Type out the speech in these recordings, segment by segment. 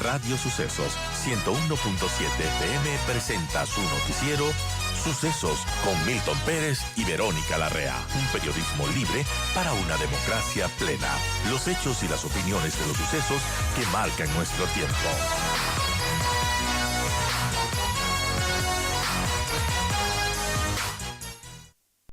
Radio Sucesos 101.7 FM presenta su noticiero Sucesos con Milton Pérez y Verónica Larrea. Un periodismo libre para una democracia plena. Los hechos y las opiniones de los sucesos que marcan nuestro tiempo.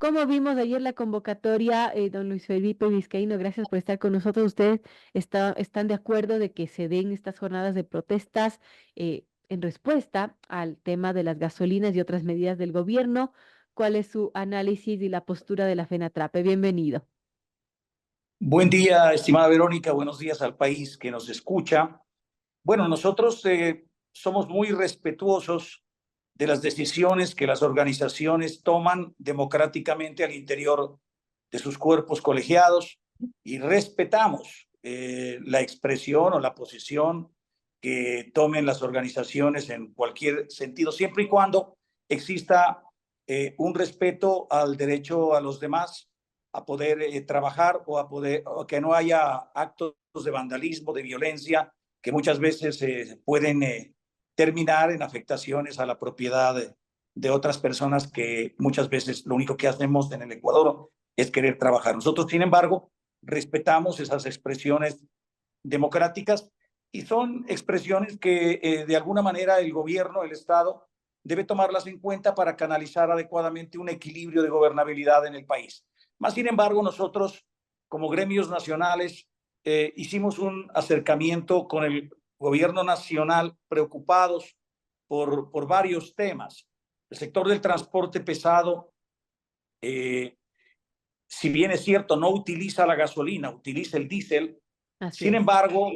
Como vimos ayer la convocatoria, don Luis Felipe Vizcaíno, gracias por estar con nosotros. ¿Ustedes están de acuerdo de que se den estas jornadas de protestas en respuesta al tema de las gasolinas y otras medidas del gobierno? ¿Cuál es su análisis y la postura de la FENATRAPE? Bienvenido. Buen día, estimada Verónica. Buenos días al país que nos escucha. Bueno, nosotros somos muy respetuosos de las decisiones que las organizaciones toman democráticamente al interior de sus cuerpos colegiados y respetamos la expresión o la posición que tomen las organizaciones en cualquier sentido, siempre y cuando exista un respeto al derecho a los demás a poder trabajar o que no haya actos de vandalismo, de violencia, que muchas veces pueden terminar en afectaciones a la propiedad de otras personas, que muchas veces lo único que hacemos en el Ecuador es querer trabajar. Nosotros, sin embargo, respetamos esas expresiones democráticas y son expresiones que de alguna manera el gobierno, el Estado, debe tomarlas en cuenta para canalizar adecuadamente un equilibrio de gobernabilidad en el país. Más sin embargo, nosotros como gremios nacionales hicimos un acercamiento con el gobierno nacional preocupados por varios temas. El sector del transporte pesado, si bien es cierto, no utiliza la gasolina, utiliza el diésel. Sin embargo,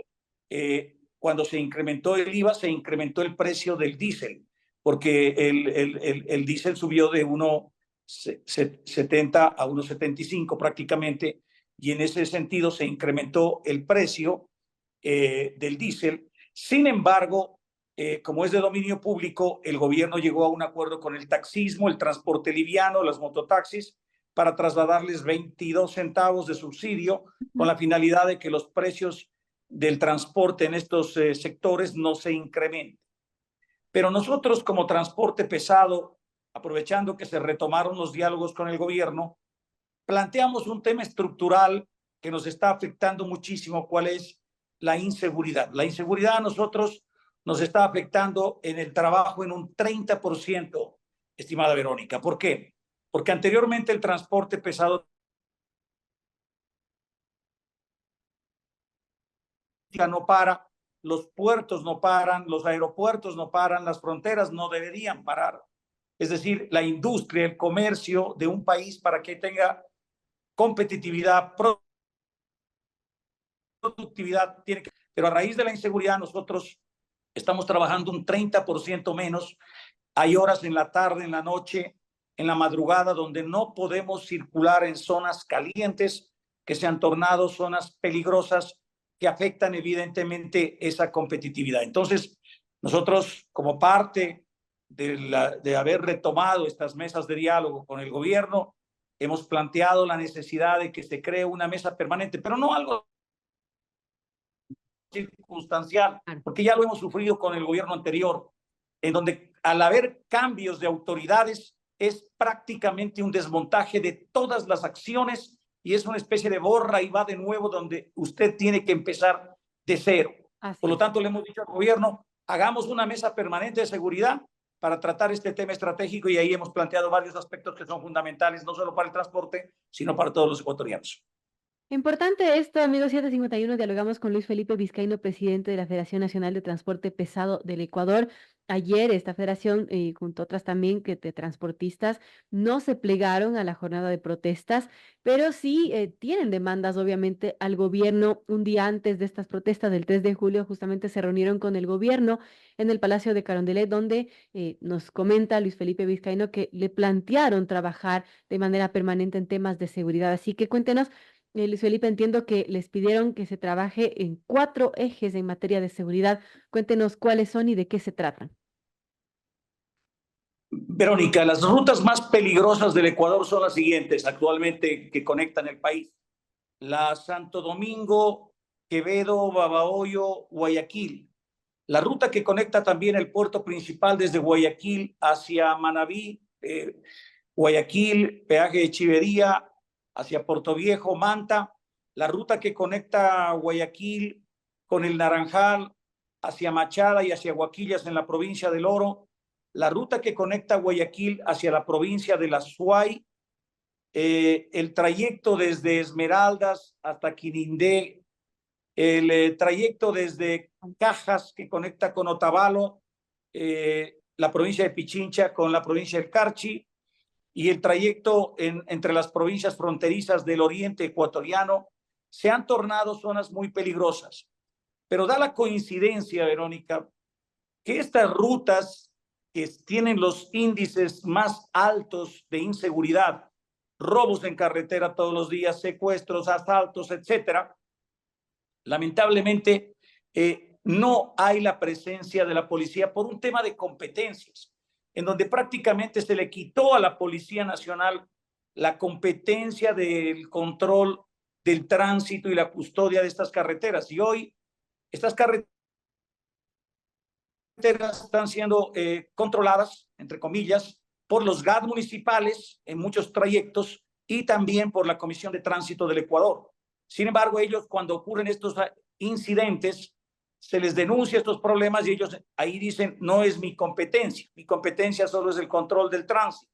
cuando se incrementó el IVA, se incrementó el precio del diésel, porque el diésel subió de 1,70 a 1,75 prácticamente, y en ese sentido se incrementó el precio del diésel. Sin embargo, como es de dominio público, el gobierno llegó a un acuerdo con el taxismo, el transporte liviano, los mototaxis, para trasladarles 22 centavos de subsidio con la finalidad de que los precios del transporte en estos sectores no se incrementen. Pero nosotros, como transporte pesado, aprovechando que se retomaron los diálogos con el gobierno, planteamos un tema estructural que nos está afectando muchísimo, ¿cuál es? La inseguridad. La inseguridad a nosotros nos está afectando en el trabajo en un 30%, estimada Verónica. ¿Por qué? Porque anteriormente el transporte pesado no para, los puertos no paran, los aeropuertos no paran, las fronteras no deberían parar. Es decir, la industria, el comercio de un país, para que tenga competitividad, productividad, tiene que... Pero a raíz de la inseguridad nosotros estamos trabajando un 30% menos. Hay horas en la tarde, en la noche, en la madrugada, donde no podemos circular en zonas calientes que se han tornado zonas peligrosas que afectan evidentemente esa competitividad. Entonces, nosotros, como parte de haber retomado estas mesas de diálogo con el gobierno, hemos planteado la necesidad de que se cree una mesa permanente, pero no algo circunstancial, porque ya lo hemos sufrido con el gobierno anterior, en donde al haber cambios de autoridades es prácticamente un desmontaje de todas las acciones y es una especie de borra y va de nuevo, donde usted tiene que empezar de cero. Por lo tanto, le hemos dicho al gobierno, hagamos una mesa permanente de seguridad para tratar este tema estratégico, y ahí hemos planteado varios aspectos que son fundamentales, no solo para el transporte, sino para todos los ecuatorianos. Importante esto, amigos. 751, dialogamos con Luis Felipe Vizcaíno, presidente de la Federación Nacional de Transporte Pesado del Ecuador. Ayer esta federación, junto a otras también de transportistas, no se plegaron a la jornada de protestas, pero sí tienen demandas, obviamente, al gobierno. Un día antes de estas protestas, del 3 de julio, justamente se reunieron con el gobierno en el Palacio de Carondelet, donde nos comenta Luis Felipe Vizcaíno que le plantearon trabajar de manera permanente en temas de seguridad. Así que cuéntenos, Luis Felipe, entiendo que les pidieron que se trabaje en 4 ejes en materia de seguridad. Cuéntenos cuáles son y de qué se tratan. Verónica, las rutas más peligrosas del Ecuador son las siguientes actualmente que conectan el país. La Santo Domingo, Quevedo, Babahoyo, Guayaquil. La ruta que conecta también el puerto principal desde Guayaquil hacia Manabí, Guayaquil, peaje de Chivería, hacia Puerto Viejo, Manta. La ruta que conecta Guayaquil con el Naranjal hacia Machada y hacia Huaquillas en la provincia del Oro. La ruta que conecta Guayaquil hacia la provincia de la Suay. El trayecto desde Esmeraldas hasta Quirindé, el trayecto desde Cajas que conecta con Otavalo, la provincia de Pichincha con la provincia del Carchi, y el trayecto entre las provincias fronterizas del oriente ecuatoriano, se han tornado zonas muy peligrosas. Pero da la coincidencia, Verónica, que estas rutas que tienen los índices más altos de inseguridad, robos en carretera todos los días, secuestros, asaltos, etcétera, lamentablemente no hay la presencia de la policía por un tema de competencias, en donde prácticamente se le quitó a la Policía Nacional la competencia del control del tránsito y la custodia de estas carreteras. Y hoy estas carreteras están siendo controladas, entre comillas, por los GAD municipales en muchos trayectos y también por la Comisión de Tránsito del Ecuador. Sin embargo, ellos, cuando ocurren estos incidentes, se les denuncia estos problemas y ellos ahí dicen, no es mi competencia solo es el control del tránsito.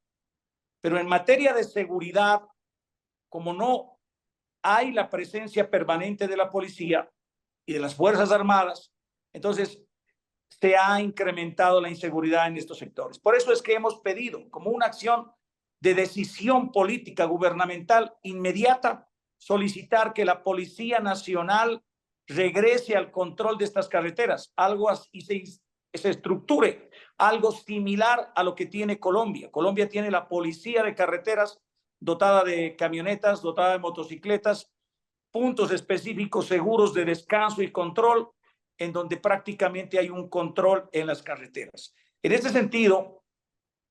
Pero en materia de seguridad, como no hay la presencia permanente de la policía y de las Fuerzas Armadas, entonces se ha incrementado la inseguridad en estos sectores. Por eso es que hemos pedido, como una acción de decisión política gubernamental inmediata, solicitar que la Policía Nacional regrese al control de estas carreteras, algo así, y se estructure algo similar a lo que tiene Colombia. Colombia tiene la policía de carreteras dotada de camionetas, dotada de motocicletas, puntos específicos seguros de descanso y control, en donde prácticamente hay un control en las carreteras. En este sentido,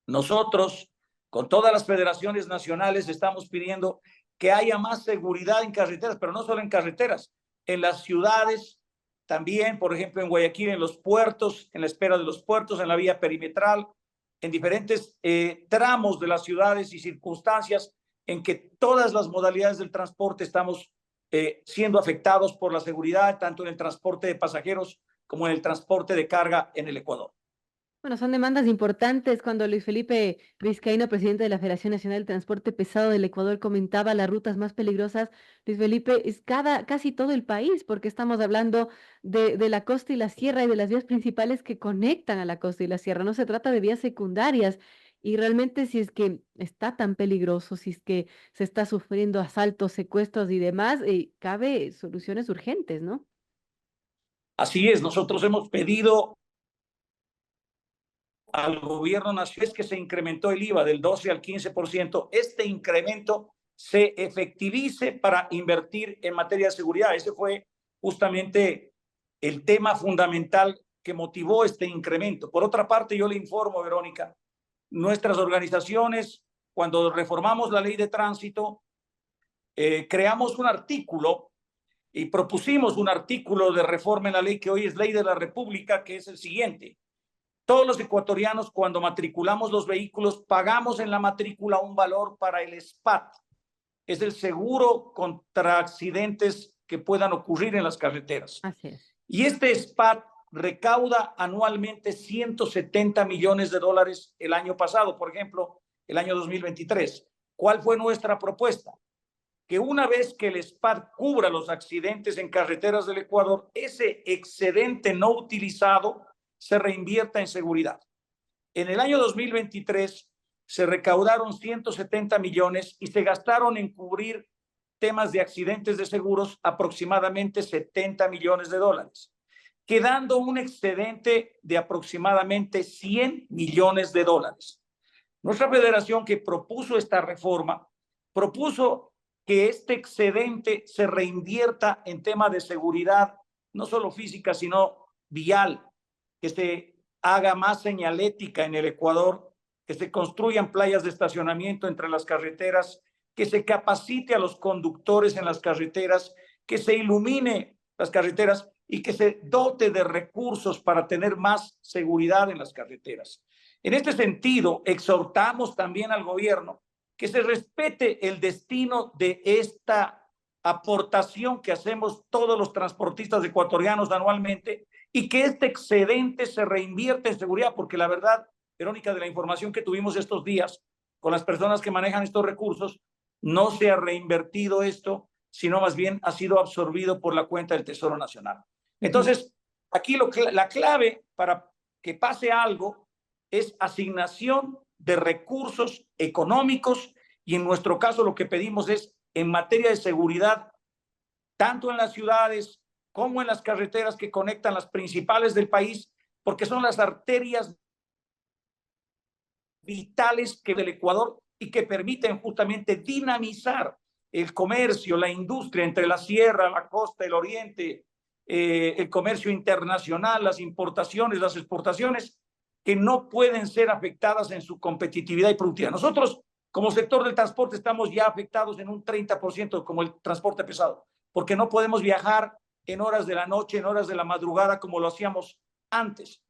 nosotros, con todas las federaciones nacionales, estamos pidiendo que haya más seguridad en carreteras, pero no solo en carreteras, en las ciudades, también, por ejemplo, en Guayaquil, en los puertos, en la espera de los puertos, en la vía perimetral, en diferentes tramos de las ciudades y circunstancias en que todas las modalidades del transporte estamos siendo afectados por la seguridad, tanto en el transporte de pasajeros como en el transporte de carga en el Ecuador. Bueno, son demandas importantes. Cuando Luis Felipe Vizcaíno, presidente de la Federación Nacional de Transporte Pesado del Ecuador, comentaba las rutas más peligrosas, Luis Felipe, es casi todo el país, porque estamos hablando de la costa y la sierra y de las vías principales que conectan a la costa y la sierra. No se trata de vías secundarias. Y realmente si es que está tan peligroso, si es que se está sufriendo asaltos, secuestros y demás, cabe soluciones urgentes, ¿no? Así es, nosotros hemos pedido al gobierno nacional que se incrementó el IVA del 12 al 15%, este incremento se efectivice para invertir en materia de seguridad. Ese fue justamente el tema fundamental que motivó este incremento. Por otra parte, yo le informo, Verónica, nuestras organizaciones, cuando reformamos la ley de tránsito, creamos un artículo y propusimos un artículo de reforma en la ley que hoy es Ley de la República, que es el siguiente. Todos los ecuatorianos, cuando matriculamos los vehículos, pagamos en la matrícula un valor para el SPAT. Es el seguro contra accidentes que puedan ocurrir en las carreteras. Así es. Y este SPAT recauda anualmente 170 millones de dólares el año pasado, por ejemplo, el año 2023. ¿Cuál fue nuestra propuesta? Que una vez que el SPAT cubra los accidentes en carreteras del Ecuador, ese excedente no utilizado se reinvierta en seguridad. En el año 2023 se recaudaron 170 millones y se gastaron en cubrir temas de accidentes de seguros aproximadamente 70 millones de dólares, quedando un excedente de aproximadamente 100 millones de dólares. Nuestra federación, que propuso esta reforma, propuso que este excedente se reinvierta en temas de seguridad, no solo física, sino vial, que se haga más señalética en el Ecuador, que se construyan playas de estacionamiento entre las carreteras, que se capacite a los conductores en las carreteras, que se ilumine las carreteras y que se dote de recursos para tener más seguridad en las carreteras. En este sentido, exhortamos también al gobierno que se respete el destino de esta aportación que hacemos todos los transportistas ecuatorianos anualmente y que este excedente se reinvierte en seguridad, porque la verdad, Verónica, de la información que tuvimos estos días con las personas que manejan estos recursos, no se ha reinvertido esto, sino más bien ha sido absorbido por la cuenta del Tesoro Nacional. Entonces, aquí la clave para que pase algo es asignación de recursos económicos y en nuestro caso lo que pedimos es en materia de seguridad, tanto en las ciudades como en las carreteras que conectan las principales del país, porque son las arterias vitales que del Ecuador y que permiten justamente dinamizar el comercio, la industria entre la sierra, la costa, el oriente, el comercio internacional, las importaciones, las exportaciones, que no pueden ser afectadas en su competitividad y productividad. Nosotros, como sector del transporte, estamos ya afectados en un 30% como el transporte pesado, porque no podemos viajar en horas de la noche, en horas de la madrugada, como lo hacíamos antes.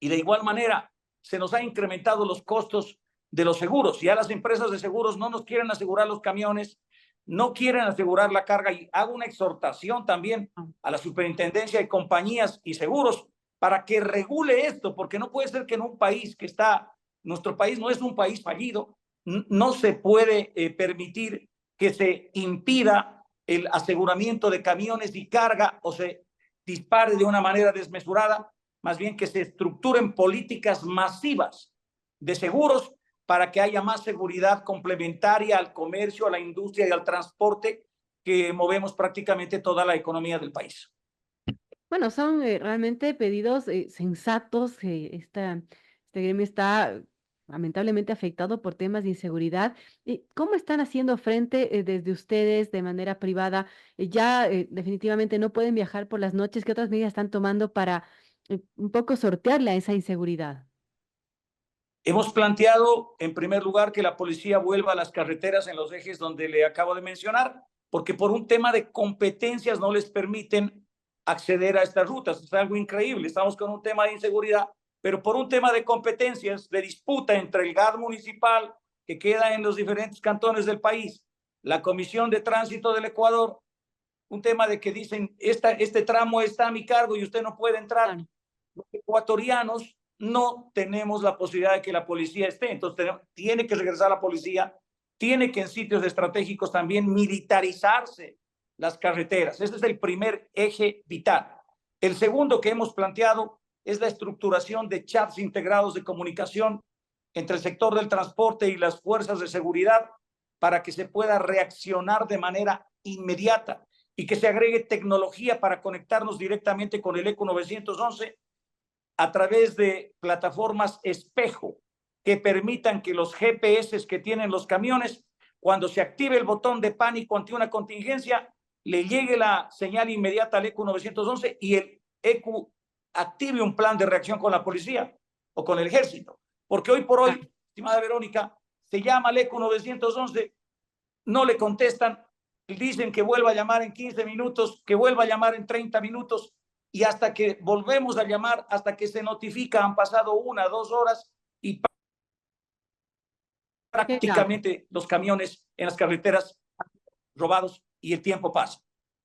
Y de igual manera, se nos ha incrementado los costos de los seguros. Ya las empresas de seguros no nos quieren asegurar los camiones, no quieren asegurar la carga. Y hago una exhortación también a la Superintendencia de Compañías y Seguros para que regule esto, porque no puede ser que en un país que está, nuestro país no es un país fallido, no se puede permitir que se impida el aseguramiento de camiones y carga o se dispare de una manera desmesurada, más bien que se estructuren políticas masivas de seguros para que haya más seguridad complementaria al comercio, a la industria y al transporte que movemos prácticamente toda la economía del país. Bueno, son realmente pedidos sensatos. Este gremio está lamentablemente afectado por temas de inseguridad. ¿Cómo están haciendo frente desde ustedes de manera privada? Ya definitivamente no pueden viajar por las noches. ¿Qué otras medidas están tomando para un poco sortearle a esa inseguridad? Hemos planteado, en primer lugar, que la policía vuelva a las carreteras en los ejes donde le acabo de mencionar, porque por un tema de competencias no les permiten acceder a estas rutas. Es algo increíble. Estamos con un tema de inseguridad, pero por un tema de competencias, de disputa entre el GAD municipal, que queda en los diferentes cantones del país, la Comisión de Tránsito del Ecuador, un tema de que dicen, este tramo está a mi cargo y usted no puede entrar. Claro. Los ecuatorianos no tenemos la posibilidad de que la policía esté. Entonces, tiene que regresar la policía, tiene que en sitios estratégicos también militarizarse las carreteras. Ese es el primer eje vital. El segundo que hemos planteado es la estructuración de chats integrados de comunicación entre el sector del transporte y las fuerzas de seguridad para que se pueda reaccionar de manera inmediata y que se agregue tecnología para conectarnos directamente con el ECO 911 a través de plataformas espejo que permitan que los GPS que tienen los camiones, cuando se active el botón de pánico ante una contingencia, le llegue la señal inmediata al ECO 911 y el ECO active un plan de reacción con la policía o con el ejército. Porque hoy por hoy, estimada Verónica, se llama al ECO 911, no le contestan, dicen que vuelva a llamar en 15 minutos, que vuelva a llamar en 30 minutos, y hasta que volvemos a llamar, hasta que se notifica, han pasado 1, 2 horas y prácticamente los camiones en las carreteras robados y el tiempo pasa.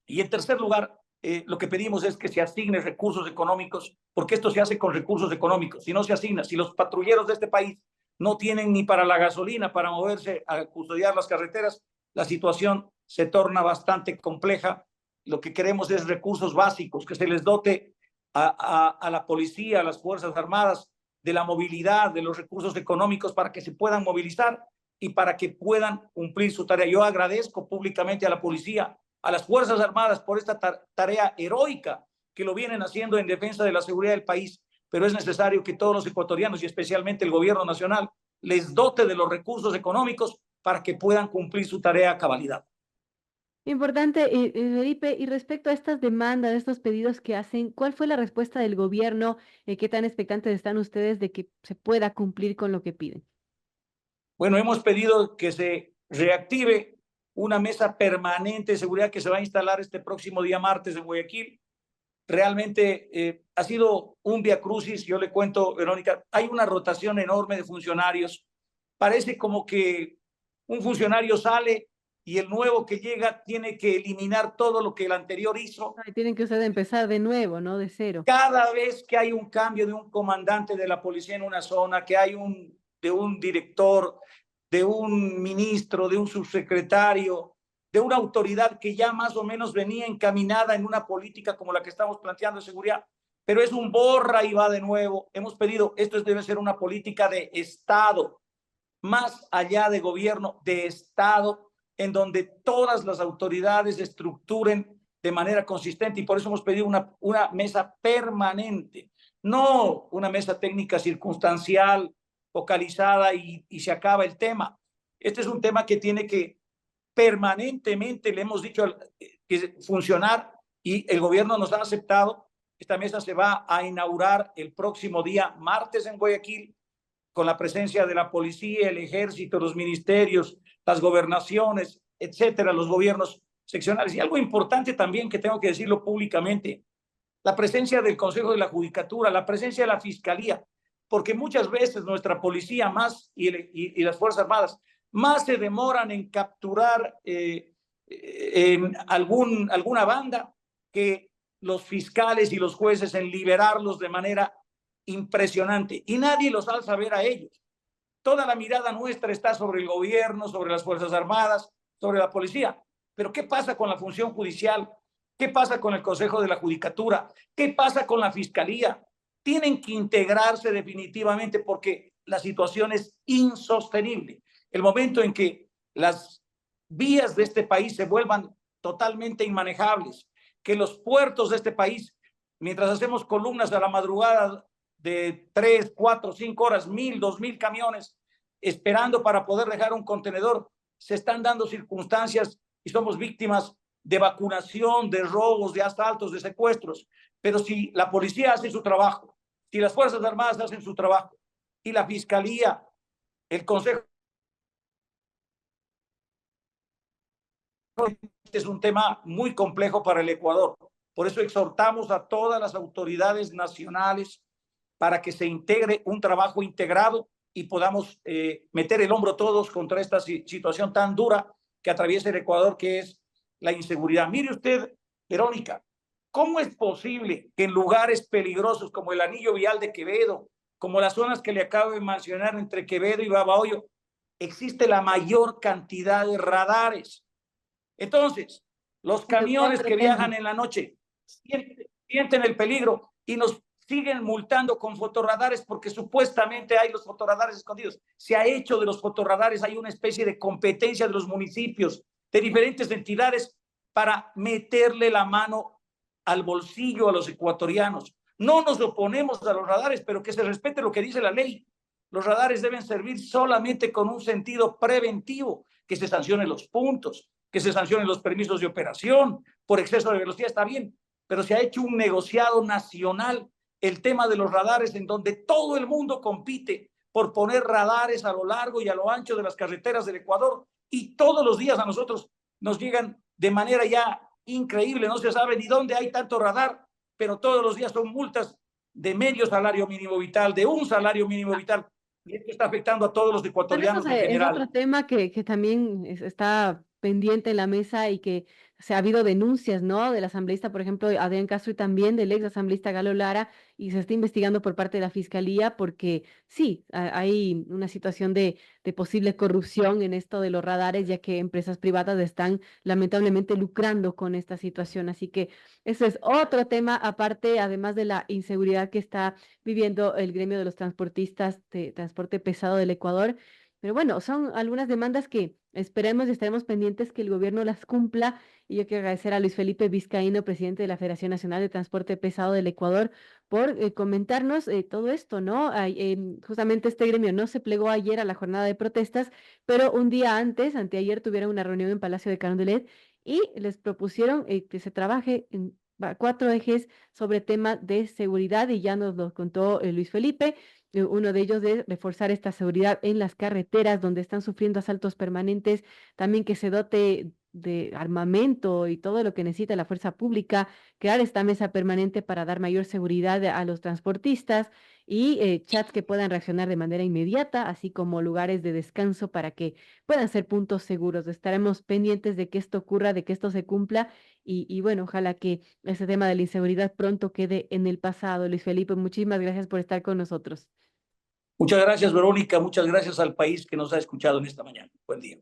Y en tercer lugar, lo que pedimos es que se asignen recursos económicos, porque esto se hace con recursos económicos. Si no se asigna, si los patrulleros de este país no tienen ni para la gasolina para moverse a custodiar las carreteras, la situación se torna bastante compleja. Lo que queremos es recursos básicos, que se les dote a la policía, a las Fuerzas Armadas, de la movilidad, de los recursos económicos para que se puedan movilizar y para que puedan cumplir su tarea. Yo agradezco públicamente a la policía, a las Fuerzas Armadas por esta tarea heroica que lo vienen haciendo en defensa de la seguridad del país, pero es necesario que todos los ecuatorianos y especialmente el gobierno nacional les dote de los recursos económicos para que puedan cumplir su tarea a cabalidad. Importante, Felipe, y respecto a estas demandas, estos pedidos que hacen, ¿cuál fue la respuesta del gobierno? ¿Qué tan expectantes están ustedes de que se pueda cumplir con lo que piden? Bueno, hemos pedido que se reactive una mesa permanente de seguridad que se va a instalar este próximo día martes en Guayaquil, realmente ha sido un viacrucis. Yo le cuento, Verónica, hay una rotación enorme de funcionarios. Parece como que un funcionario sale y el nuevo que llega tiene que eliminar todo lo que el anterior hizo. Ay, tienen que ustedes empezar de nuevo, ¿no? De cero. Cada vez que hay un cambio de un comandante de la policía en una zona, que hay de un director, de un ministro, de un subsecretario, de una autoridad que ya más o menos venía encaminada en una política como la que estamos planteando de seguridad, pero es un borra y va de nuevo. Hemos pedido, esto debe ser una política de Estado, más allá de gobierno, de Estado, en donde todas las autoridades estructuren de manera consistente, y por eso hemos pedido una mesa permanente, no una mesa técnica circunstancial, focalizada y se acaba el tema. Este es un tema que tiene que permanentemente, le hemos dicho, que funcionar, y el gobierno nos ha aceptado. Esta mesa se va a inaugurar el próximo día martes en Guayaquil, con la presencia de la policía, el ejército, los ministerios, las gobernaciones, etcétera, los gobiernos seccionales. Y algo importante también que tengo que decirlo públicamente, la presencia del Consejo de la Judicatura, la presencia de la Fiscalía, porque muchas veces nuestra policía más y las Fuerzas Armadas más se demoran en capturar en alguna banda que los fiscales y los jueces en liberarlos de manera impresionante, y nadie los alza a ver a ellos. Toda la mirada nuestra está sobre el gobierno, sobre las Fuerzas Armadas, sobre la policía. Pero ¿qué pasa con la función judicial? ¿Qué pasa con el Consejo de la Judicatura? ¿Qué pasa con la Fiscalía? Tienen que integrarse definitivamente, porque la situación es insostenible. El momento en que las vías de este país se vuelvan totalmente inmanejables, que los puertos de este país, mientras hacemos columnas a la madrugada de 3, 4, 5 horas, 1,000, 2,000 camiones esperando para poder dejar un contenedor, se están dando circunstancias y somos víctimas de vacunación, de robos, de asaltos, de secuestros. Pero si la policía hace su trabajo, si las Fuerzas Armadas hacen su trabajo, y la Fiscalía, el Consejo, es un tema muy complejo para el Ecuador. Por eso exhortamos a todas las autoridades nacionales para que se integre un trabajo integrado y podamos meter el hombro todos contra esta situación tan dura que atraviesa el Ecuador, que es la inseguridad. Mire usted, Verónica, ¿cómo es posible que en lugares peligrosos como el anillo vial de Quevedo, como las zonas que le acabo de mencionar entre Quevedo y Babahoyo, existe la mayor cantidad de radares? Entonces, los camiones que viajan en la noche sienten el peligro y nos siguen multando con fotorradares, porque supuestamente hay los fotorradares escondidos. Se ha hecho de los fotorradares, hay una especie de competencia de los municipios, de diferentes entidades, para meterle la mano al bolsillo a los ecuatorianos. No nos oponemos a los radares, pero que se respete lo que dice la ley. Los radares deben servir solamente con un sentido preventivo, que se sancionen los puntos, que se sancionen los permisos de operación por exceso de velocidad, está bien, pero se ha hecho un negociado nacional el tema de los radares, en donde todo el mundo compite por poner radares a lo largo y a lo ancho de las carreteras del Ecuador, y todos los días a nosotros nos llegan de manera ya increíble, no se sabe ni dónde hay tanto radar, pero todos los días son multas de medio salario mínimo vital, de un salario mínimo vital, y esto está afectando a todos los ecuatorianos en Es general. otro tema que también está pendiente en la mesa y que se ha habido denuncias, ¿no? Del asambleísta, por ejemplo, Adrián Castro, y también del ex asambleísta Galo Lara, y se está investigando por parte de la Fiscalía porque sí, hay una situación de posible corrupción en esto de los radares, ya que empresas privadas están lamentablemente lucrando con esta situación. Así que ese es otro tema aparte, además de la inseguridad que está viviendo el gremio de los transportistas de transporte pesado del Ecuador. Pero bueno, son algunas demandas que esperemos y estaremos pendientes que el gobierno las cumpla. Y yo quiero agradecer a Luis Felipe Vizcaíno, presidente de la Federación Nacional de Transporte Pesado del Ecuador, por comentarnos todo esto, ¿no? Justamente este gremio no se plegó ayer a la jornada de protestas, pero un día antes, anteayer, tuvieron una reunión en Palacio de Carondelet y les propusieron que se trabaje en 4 ejes sobre temas de seguridad, y ya nos lo contó Luis Felipe. Uno de ellos es reforzar esta seguridad en las carreteras donde están sufriendo asaltos permanentes, también que se dote de armamento y todo lo que necesita la fuerza pública, crear esta mesa permanente para dar mayor seguridad a los transportistas y chats que puedan reaccionar de manera inmediata, así como lugares de descanso para que puedan ser puntos seguros. Estaremos pendientes de que esto ocurra, de que esto se cumpla y bueno, ojalá que ese tema de la inseguridad pronto quede en el pasado. Luis Felipe, muchísimas gracias por estar con nosotros. Muchas gracias, Verónica. Muchas gracias al país que nos ha escuchado en esta mañana. Buen día.